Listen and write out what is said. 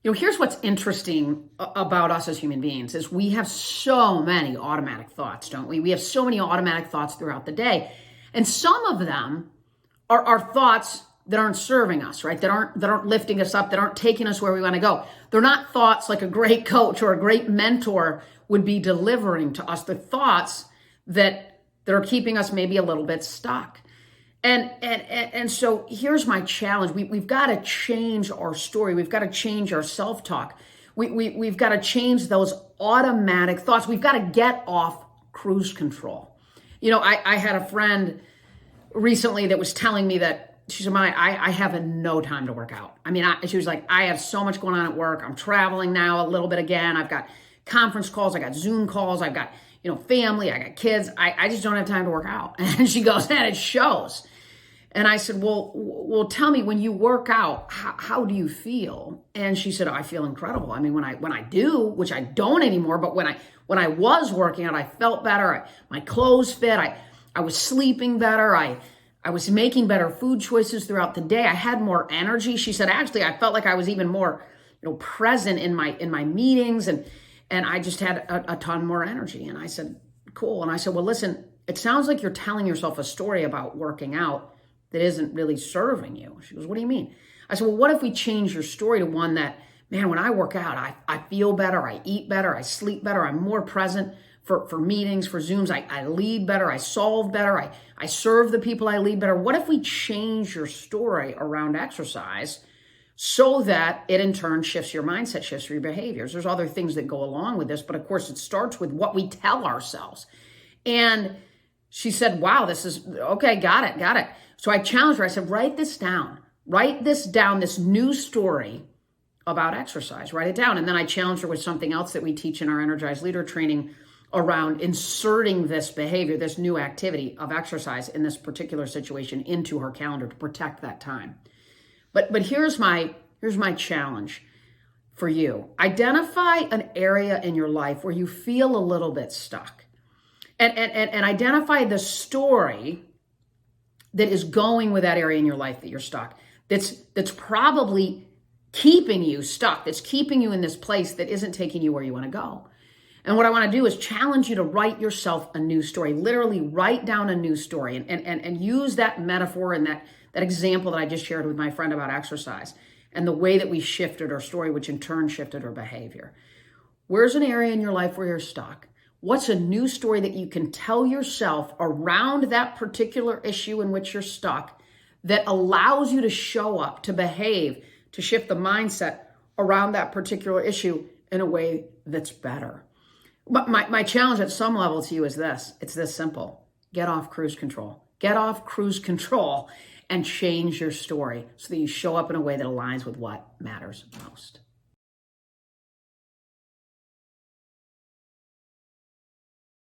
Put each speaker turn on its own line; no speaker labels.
Here's what's interesting about us as human beings is we have so many automatic thoughts, don't we? We have so many automatic thoughts throughout the day. And some of them are thoughts that aren't serving us, right? That aren't lifting us up, that aren't taking us where we want to go. They're not thoughts like a great coach or a great mentor would be delivering to us. They're thoughts that are keeping us maybe a little bit stuck. And so here's my challenge. We've got to change our story. We've got to change our self-talk. We've got to change those automatic thoughts. We've got to get off cruise control. I had a friend recently that was telling me that she said, I have no time to work out. She was like, I have so much going on at work. I'm traveling now a little bit again. I've got conference calls. I got Zoom calls. I've got, family. I got kids. I just don't have time to work out. And she goes, and it shows. And I said, well, tell me, when you work out, how do you feel? And she said, I feel incredible. When I do, which I don't anymore, but when I was working out, I felt better. My clothes fit. I was sleeping better. I was making better food choices throughout the day. I had more energy. She said, actually, I felt like I was even more, present in my meetings, and I just had a ton more energy. And I said, cool. And I said, well, listen, it sounds like you're telling yourself a story about working out that isn't really serving you. She goes, what do you mean? I said, well, what if we change your story to one that, man, when I work out, I feel better, I eat better, I sleep better, I'm more present for meetings, for Zooms, I lead better, I solve better, I serve the people I lead better. What if we change your story around exercise so that it in turn shifts your mindset, shifts your behaviors? There's other things that go along with this, but of course it starts with what we tell ourselves. And she said, wow, this is, okay, got it. So I challenged her. I said, write this down, this new story about exercise, write it down. And then I challenged her with something else that we teach in our Energized Leader training around inserting this behavior, this new activity of exercise in this particular situation into her calendar to protect that time. But here's my challenge for you. Identify an area in your life where you feel a little bit stuck. And identify the story that is going with that area in your life that you're stuck, that's probably keeping you stuck, that's keeping you in this place that isn't taking you where you want to go. And what I want to do is challenge you to write yourself a new story, literally write down a new story, and use that metaphor and that example that I just shared with my friend about exercise and the way that we shifted our story, which in turn shifted our behavior. Where's an area in your life where you're stuck? What's a new story that you can tell yourself around that particular issue in which you're stuck that allows you to show up, to behave, to shift the mindset around that particular issue in a way that's better? But my challenge at some level to you is this. It's this simple. Get off cruise control. Get off cruise control and change your story so that you show up in a way that aligns with what matters most.